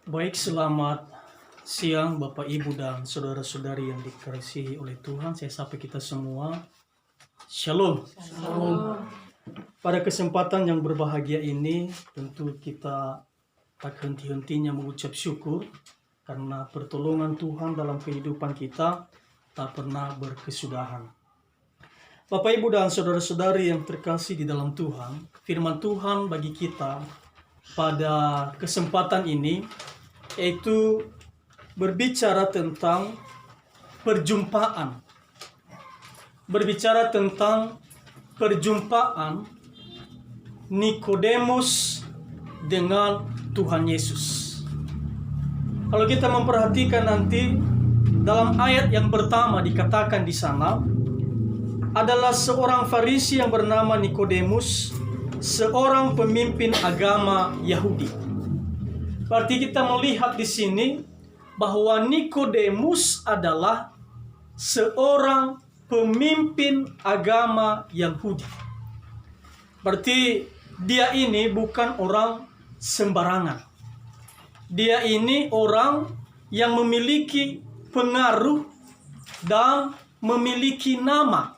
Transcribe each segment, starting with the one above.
Baik, selamat siang Bapak Ibu dan saudara-saudari yang dikasihi oleh Tuhan. Saya sapa kita semua. Shalom. Shalom. Pada kesempatan yang berbahagia ini, tentu kita tak henti-hentinya mengucap syukur karena pertolongan Tuhan dalam kehidupan kita tak pernah berkesudahan. Bapak Ibu dan saudara-saudari yang terkasih di dalam Tuhan, firman Tuhan bagi kita pada kesempatan ini yaitu berbicara tentang perjumpaan. Berbicara tentang perjumpaan Nikodemus dengan Tuhan Yesus. Kalau kita memperhatikan nanti dalam ayat yang pertama dikatakan di sana adalah seorang Farisi yang bernama Nikodemus, seorang pemimpin agama Yahudi. Berarti kita melihat di sini bahwa Nikodemus adalah seorang pemimpin agama Yahudi. Berarti dia ini bukan orang sembarangan. Dia ini orang yang memiliki pengaruh dan memiliki nama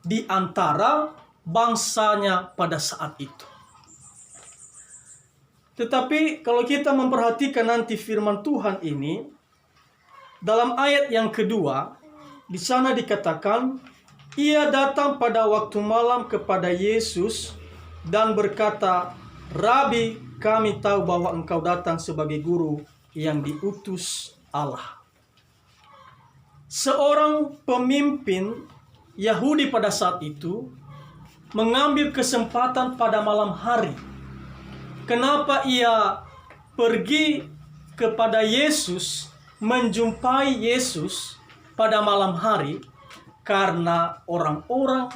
di antara bangsanya pada saat itu. Tetapi kalau kita memperhatikan nanti firman Tuhan ini, dalam ayat yang kedua, di sana dikatakan, ia datang pada waktu malam kepada Yesus dan berkata, Rabi, kami tahu bahwa engkau datang sebagai guru yang diutus Allah. Seorang pemimpin Yahudi pada saat itu mengambil kesempatan pada malam hari. Kenapa ia pergi kepada Yesus, menjumpai Yesus pada malam hari? Karena orang-orang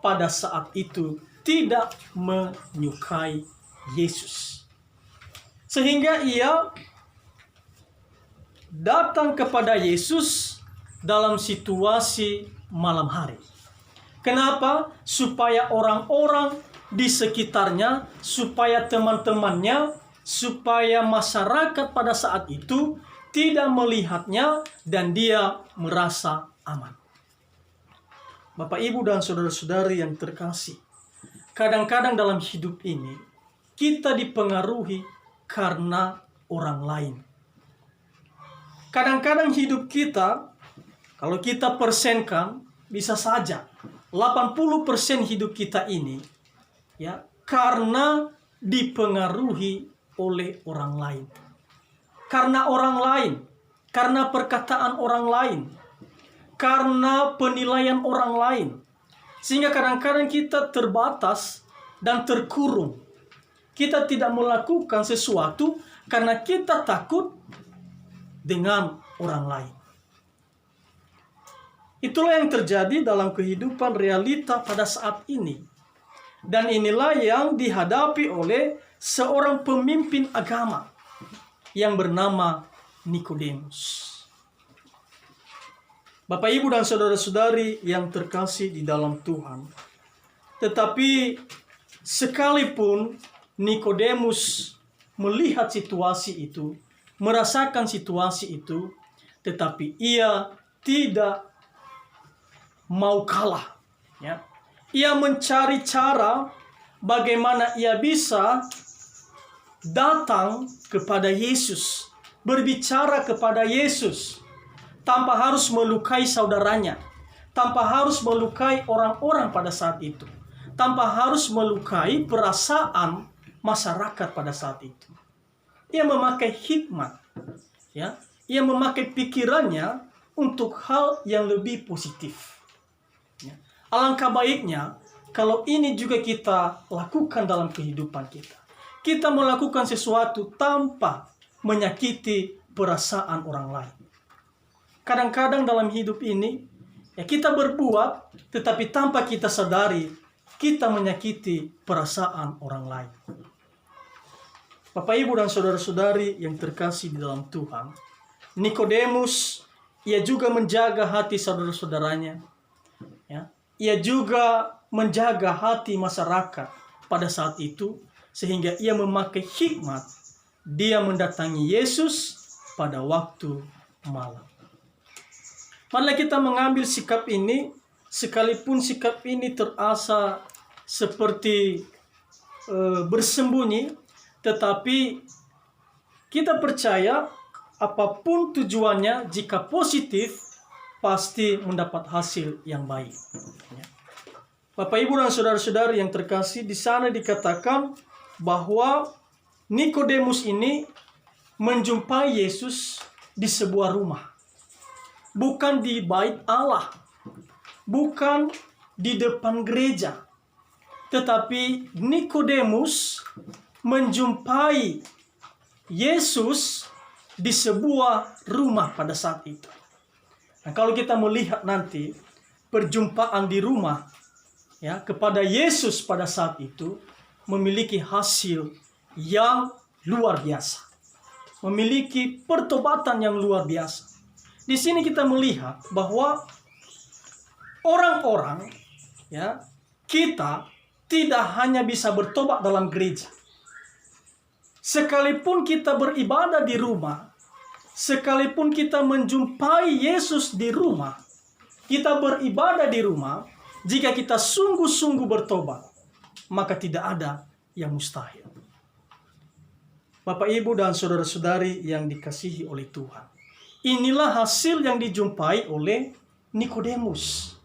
pada saat itu tidak menyukai Yesus. Sehingga ia datang kepada Yesus dalam situasi malam hari. Kenapa? Supaya orang-orang di sekitarnya, supaya teman-temannya, supaya masyarakat pada saat itu tidak melihatnya dan dia merasa aman. Bapak, Ibu, dan saudara-saudari yang terkasih, kadang-kadang dalam hidup ini kita dipengaruhi karena orang lain. Kadang-kadang hidup kita, kalau kita persenkan, bisa saja 80% hidup kita ini karena dipengaruhi oleh orang lain. Karena orang lain, karena perkataan orang lain, karena penilaian orang lain. Sehingga kadang-kadang kita terbatas dan terkurung. Kita tidak melakukan sesuatu karena kita takut dengan orang lain. Itulah yang terjadi dalam kehidupan realita pada saat ini. Dan inilah yang dihadapi oleh seorang pemimpin agama yang bernama Nikodemus. Bapak, Ibu, dan saudara-saudari yang terkasih di dalam Tuhan. Tetapi sekalipun Nikodemus melihat situasi itu, merasakan situasi itu, tetapi ia tidak mau kalah. Ia mencari cara bagaimana ia bisa datang kepada Yesus, berbicara kepada Yesus, tanpa harus melukai saudaranya, tanpa harus melukai orang-orang pada saat itu, tanpa harus melukai perasaan masyarakat pada saat itu. Ia memakai hikmat, ia memakai pikirannya untuk hal yang lebih positif. Alangkah baiknya kalau ini juga kita lakukan dalam kehidupan kita. Kita melakukan sesuatu tanpa menyakiti perasaan orang lain. Kadang-kadang dalam hidup ini kita berbuat tetapi tanpa kita sadari kita menyakiti perasaan orang lain. Bapak, Ibu, dan saudara-saudari yang terkasih di dalam Tuhan, Nikodemus ia juga menjaga hati saudara-saudaranya. Ia juga menjaga hati masyarakat pada saat itu, sehingga ia memakai hikmat dia mendatangi Yesus pada waktu malam. Marilah kita mengambil sikap ini, sekalipun sikap ini terasa seperti bersembunyi, tetapi kita percaya apapun tujuannya, jika positif, pasti mendapat hasil yang baik. Bapak, Ibu, dan saudara-saudari yang terkasih, di sana dikatakan bahwa Nikodemus ini menjumpai Yesus di sebuah rumah. Bukan di bait Allah, bukan di depan gereja. Tetapi Nikodemus menjumpai Yesus di sebuah rumah pada saat itu. Nah, kalau kita melihat nanti perjumpaan di rumah ya kepada Yesus pada saat itu memiliki hasil yang luar biasa. Memiliki pertobatan yang luar biasa. Di sini kita melihat bahwa orang-orang ya, kita tidak hanya bisa bertobat dalam gereja. Sekalipun kita beribadah di rumah, sekalipun kita menjumpai Yesus di rumah, kita beribadah di rumah, jika kita sungguh-sungguh bertobat, maka tidak ada yang mustahil. Bapak, Ibu, dan saudara-saudari yang dikasihi oleh Tuhan, inilah hasil yang dijumpai oleh Nikodemus.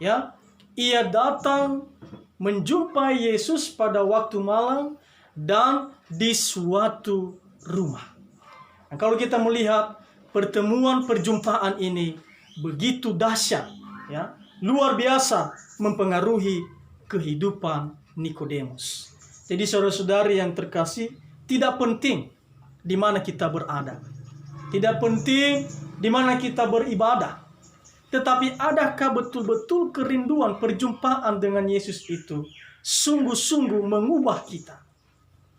Ya, ia datang menjumpai Yesus pada waktu malam dan di suatu rumah. Nah, kalau kita melihat pertemuan perjumpaan ini begitu dahsyat, ya, luar biasa mempengaruhi kehidupan Nikodemus. Jadi saudara-saudari yang terkasih, tidak penting di mana kita berada. Tidak penting di mana kita beribadah. Tetapi adakah betul-betul kerinduan perjumpaan dengan Yesus itu sungguh-sungguh mengubah kita?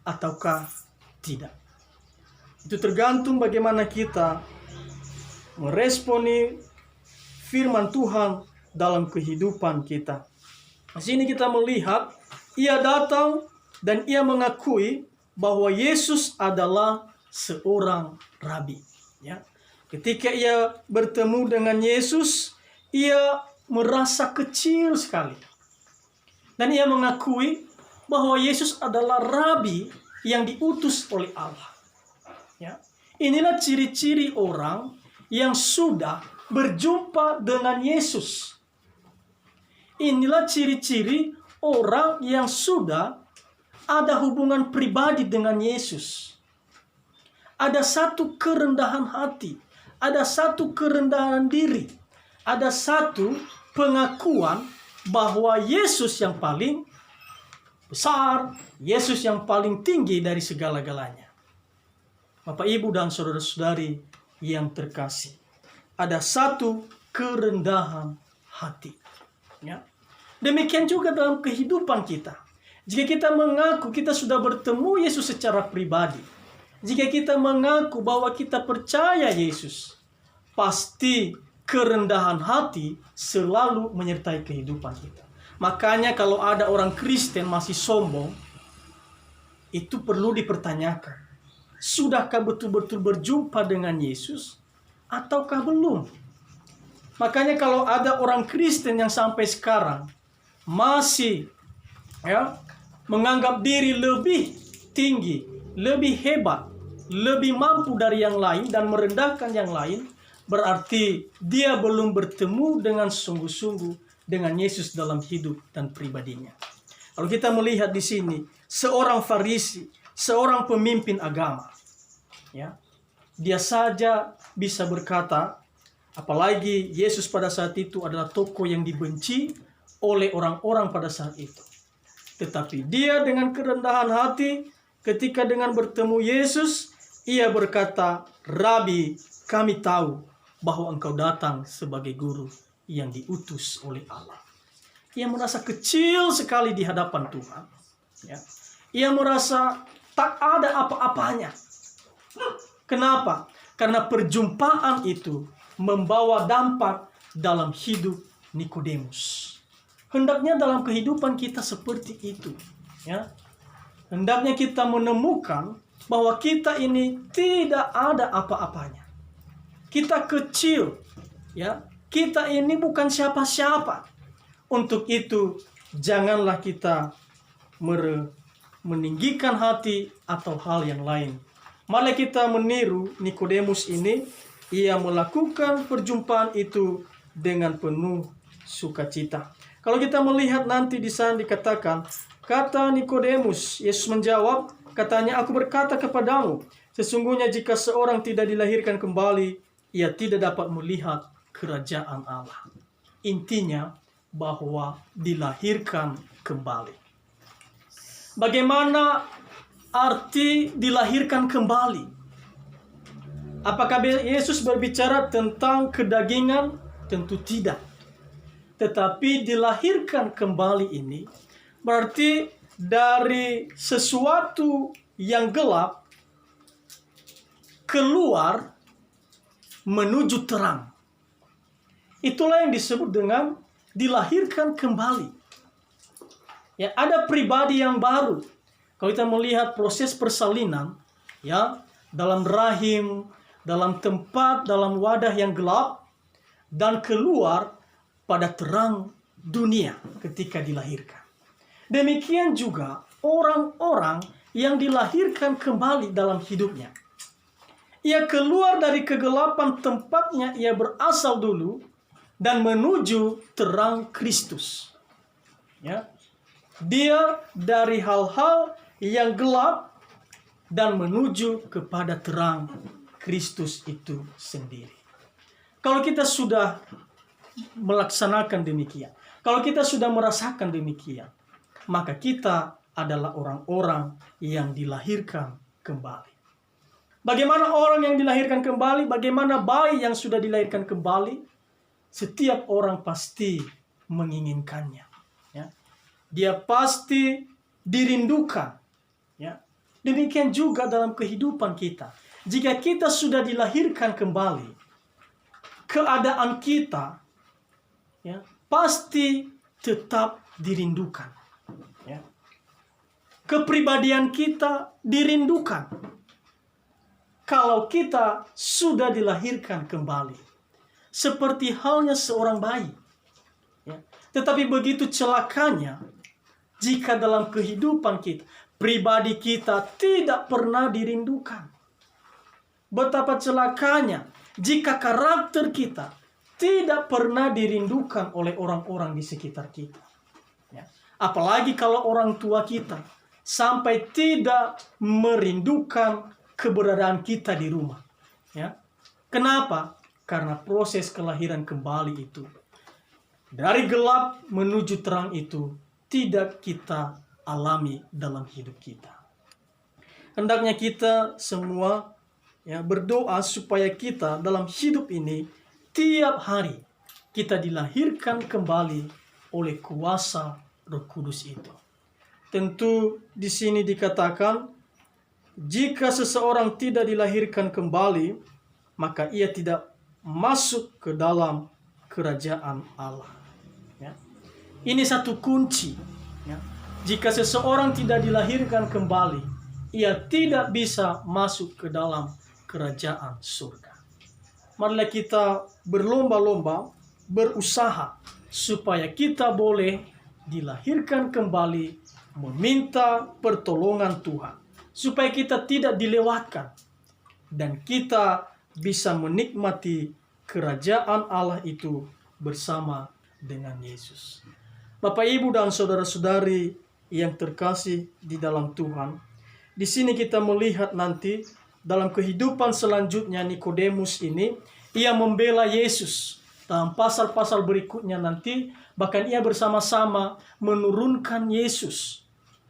Ataukah tidak? Itu tergantung bagaimana kita meresponi firman Tuhan dalam kehidupan kita. Di sini kita melihat ia datang dan ia mengakui bahwa Yesus adalah seorang rabi. Ya. Ketika ia bertemu dengan Yesus, ia merasa kecil sekali. Dan ia mengakui bahwa Yesus adalah rabi yang diutus oleh Allah. Ya. Inilah ciri-ciri orang yang sudah berjumpa dengan Yesus. Inilah ciri-ciri orang yang sudah ada hubungan pribadi dengan Yesus. Ada satu kerendahan hati, ada satu kerendahan diri, ada satu pengakuan bahwa Yesus yang paling besar, Yesus yang paling tinggi dari segala-galanya. Bapak, Ibu, dan saudara-saudari yang terkasih, ada satu kerendahan hati. Ya. Demikian juga dalam kehidupan kita. Jika kita mengaku kita sudah bertemu Yesus secara pribadi, jika kita mengaku bahwa kita percaya Yesus, pasti kerendahan hati selalu menyertai kehidupan kita. Makanya kalau ada orang Kristen masih sombong, itu perlu dipertanyakan. Sudahkah betul-betul berjumpa dengan Yesus ataukah belum? Makanya kalau ada orang Kristen yang sampai sekarang masih menganggap diri lebih tinggi, lebih hebat, lebih mampu dari yang lain dan merendahkan yang lain, berarti dia belum bertemu dengan sungguh-sungguh dengan Yesus dalam hidup dan pribadinya. Kalau kita melihat di sini, seorang Farisi, seorang pemimpin agama, ya, dia saja bisa berkata, apalagi Yesus pada saat itu adalah tokoh yang dibenci oleh orang-orang pada saat itu. Tetapi dia dengan kerendahan hati, ketika dengan bertemu Yesus, ia berkata, "Rabi, kami tahu bahwa engkau datang sebagai guru yang diutus oleh Allah." Ia merasa kecil sekali di hadapan Tuhan. Ya. Ia merasa tak ada apa-apanya. Kenapa? Karena perjumpaan itu membawa dampak dalam hidup Nikodemus. Hendaknya dalam kehidupan kita seperti itu. Ya. Hendaknya kita menemukan bahwa kita ini tidak ada apa-apanya. Kita kecil, ya. Kita ini bukan siapa-siapa. Untuk itu, janganlah kita meninggikan hati atau hal yang lain. Malah kita meniru Nikodemus ini, ia melakukan perjumpaan itu dengan penuh sukacita. Kalau kita melihat nanti di sana dikatakan, kata Nikodemus, Yesus menjawab, katanya, aku berkata kepadamu, sesungguhnya jika seorang tidak dilahirkan kembali, ia tidak dapat melihat kerajaan Allah. Intinya bahwa dilahirkan kembali. Bagaimana arti dilahirkan kembali? Apakah Yesus berbicara tentang kedagingan? Tentu tidak. Tetapi dilahirkan kembali ini berarti dari sesuatu yang gelap keluar menuju terang. Itulah yang disebut dengan dilahirkan kembali. Ya, ada pribadi yang baru. Kalau kita melihat proses persalinan, ya, dalam rahim, dalam tempat, dalam wadah yang gelap, dan keluar pada terang dunia ketika dilahirkan. Demikian juga orang-orang yang dilahirkan kembali dalam hidupnya. Ia keluar dari kegelapan tempatnya ia berasal dulu dan menuju terang Kristus. Ya. Dia dari hal-hal yang gelap dan menuju kepada terang Kristus itu sendiri. Kalau kita sudah melaksanakan demikian, kalau kita sudah merasakan demikian, maka kita adalah orang-orang yang dilahirkan kembali. Bagaimana orang yang dilahirkan kembali? Bagaimana bayi yang sudah dilahirkan kembali? Setiap orang pasti menginginkannya. Ya. Dia pasti dirindukan. Ya. Demikian juga dalam kehidupan kita. Jika kita sudah dilahirkan kembali, keadaan kita, ya, pasti tetap dirindukan. Ya. Kepribadian kita dirindukan. Kalau kita sudah dilahirkan kembali, seperti halnya seorang bayi. Ya. Tetapi begitu celakanya, jika dalam kehidupan kita, pribadi kita tidak pernah dirindukan. Betapa celakanya, jika karakter kita tidak pernah dirindukan oleh orang-orang di sekitar kita. Ya. Apalagi kalau orang tua kita sampai tidak merindukan keberadaan kita di rumah. Ya. Kenapa? Karena proses kelahiran kembali itu, dari gelap menuju terang itu, tidak kita alami dalam hidup kita. Hendaknya kita semua, ya, berdoa supaya kita dalam hidup ini tiap hari kita dilahirkan kembali oleh kuasa Roh Kudus itu. Tentu di sini dikatakan, jika seseorang tidak dilahirkan kembali, maka ia tidak masuk ke dalam kerajaan Allah. Ya. Ini satu kunci. Ya. Jika seseorang tidak dilahirkan kembali, ia tidak bisa masuk ke dalam kerajaan surga. Marilah kita berlomba-lomba, berusaha supaya kita boleh dilahirkan kembali, meminta pertolongan Tuhan, supaya kita tidak dilewatkan dan kita bisa menikmati kerajaan Allah itu bersama dengan Yesus. Bapak, Ibu, dan saudara-saudari yang terkasih di dalam Tuhan, di sini kita melihat nanti dalam kehidupan selanjutnya Nikodemus ini, ia membela Yesus. Dalam pasal-pasal berikutnya nanti, bahkan ia bersama-sama menurunkan Yesus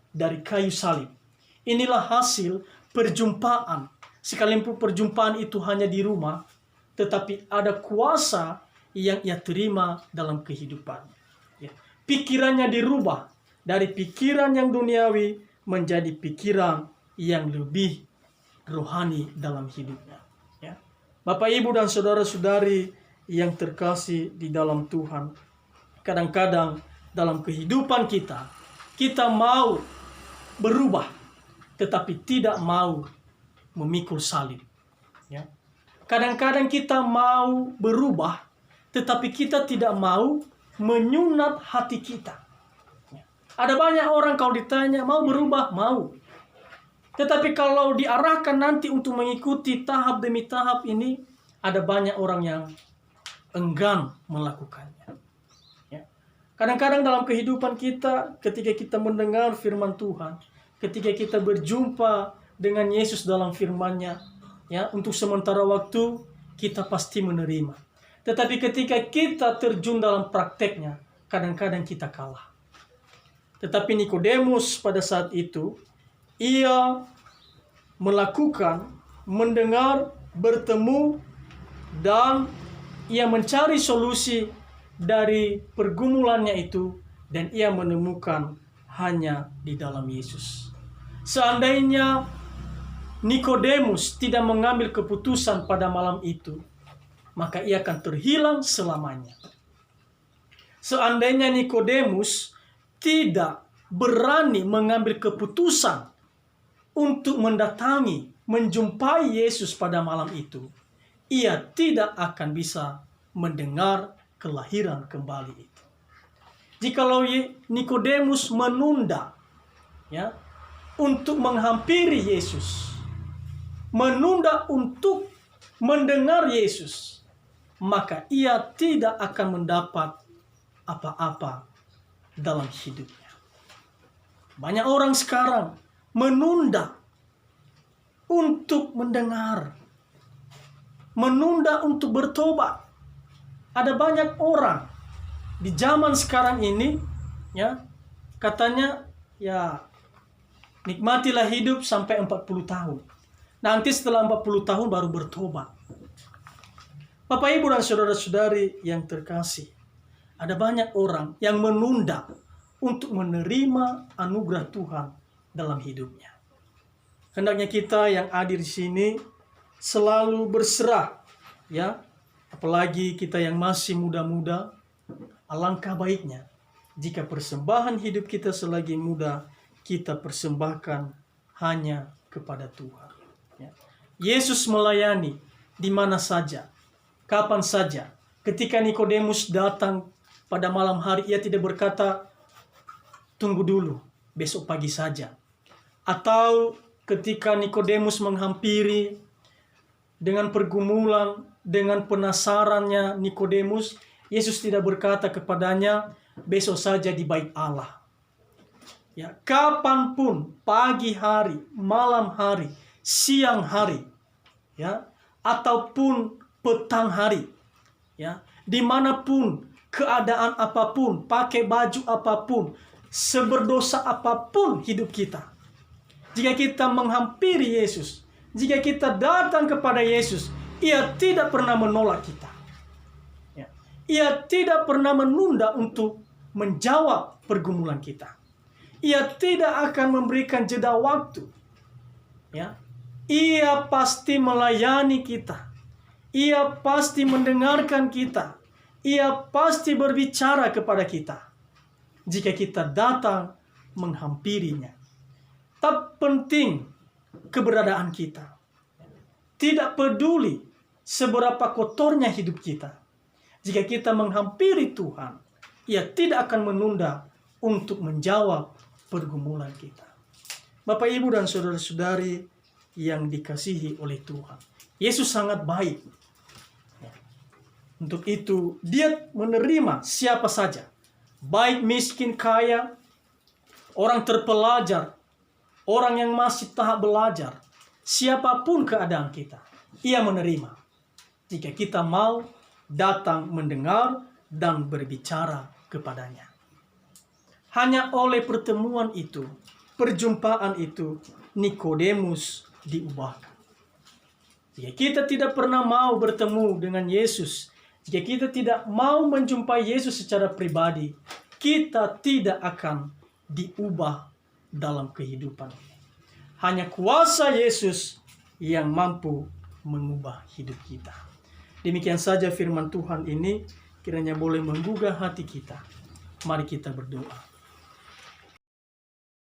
dari kayu salib. Inilah hasil perjumpaan. Sekalipun perjumpaan itu hanya di rumah, tetapi ada kuasa yang ia terima dalam kehidupannya. Ya. Pikirannya dirubah dari pikiran yang duniawi menjadi pikiran yang lebih rohani dalam hidupnya. Ya. Bapak, Ibu, dan saudara-saudari yang terkasih di dalam Tuhan, kadang-kadang dalam kehidupan kita, kita mau berubah, tetapi tidak mau memikul salib. Ya. Kadang-kadang kita mau berubah, tetapi kita tidak mau menyunat hati kita. Ya. Ada banyak orang kalau ditanya mau berubah, mau. Tetapi kalau diarahkan nanti untuk mengikuti tahap demi tahap ini, ada banyak orang yang enggan melakukannya. Ya. Kadang-kadang dalam kehidupan kita, ketika kita mendengar firman Tuhan, ketika kita berjumpa dengan Yesus dalam firman-Nya, ya, untuk sementara waktu kita pasti menerima. Tetapi ketika kita terjun dalam prakteknya, kadang-kadang kita kalah. Tetapi Nikodemus pada saat itu, ia melakukan, mendengar, bertemu, dan ia mencari solusi dari pergumulannya itu, dan ia menemukan hanya di dalam Yesus. Seandainya Nikodemus tidak mengambil keputusan pada malam itu, maka ia akan terhilang selamanya. Seandainya Nikodemus tidak berani mengambil keputusan untuk mendatangi, menjumpai Yesus pada malam itu, ia tidak akan bisa mendengar kelahiran kembali itu. Jikalau Nikodemus menunda, ya, untuk menghampiri Yesus, menunda untuk mendengar Yesus, maka ia tidak akan mendapat apa-apa dalam hidupnya. Banyak orang sekarang menunda untuk mendengar, menunda untuk bertobat. Ada banyak orang di zaman sekarang ini, ya, katanya, ya, nikmatilah hidup sampai 40 tahun. Nanti setelah 40 tahun baru bertobat. Bapak, Ibu, dan saudara-saudari yang terkasih, ada banyak orang yang menunda untuk menerima anugerah Tuhan dalam hidupnya. Hendaknya kita yang hadir di sini selalu berserah, ya, apalagi kita yang masih muda-muda, alangkah baiknya jika persembahan hidup kita selagi muda kita persembahkan hanya kepada Tuhan. Ya. Yesus melayani di mana saja, kapan saja. Ketika Nikodemus datang pada malam hari, ia tidak berkata, tunggu dulu, besok pagi saja. Atau ketika Nikodemus menghampiri dengan pergumulan, dengan penasarannya Nikodemus, Yesus tidak berkata kepadanya, besok saja di bait Allah. Ya, kapanpun, pagi hari, malam hari, siang hari, ya, ataupun petang hari, ya, dimanapun, keadaan apapun, pakai baju apapun, seberdosa apapun hidup kita, jika kita menghampiri Yesus, jika kita datang kepada Yesus, ia tidak pernah menolak kita. Ya. Ia tidak pernah menunda untuk menjawab pergumulan kita. Ia tidak akan memberikan jeda waktu. Ya. Ia pasti melayani kita. Ia pasti mendengarkan kita. Ia pasti berbicara kepada kita jika kita datang menghampirinya. Tak penting keberadaan kita. Tidak peduli seberapa kotornya hidup kita. Jika kita menghampiri Tuhan, ia tidak akan menunda untuk menjawab pergumulan kita. Bapak, Ibu, dan saudara-saudari yang dikasihi oleh Tuhan, Yesus sangat baik. Untuk itu, dia menerima siapa saja. Baik miskin, kaya, orang terpelajar, orang yang masih tahap belajar, siapapun keadaan kita, ia menerima. Jika kita mau datang mendengar dan berbicara kepadanya. Hanya oleh pertemuan itu, perjumpaan itu, Nikodemus diubahkan. Jika kita tidak pernah mau bertemu dengan Yesus, jika kita tidak mau menjumpai Yesus secara pribadi, kita tidak akan diubah dalam kehidupan ini. Hanya kuasa Yesus yang mampu mengubah hidup kita. Demikian saja firman Tuhan ini, kiranya boleh menggugah hati kita. Mari kita berdoa.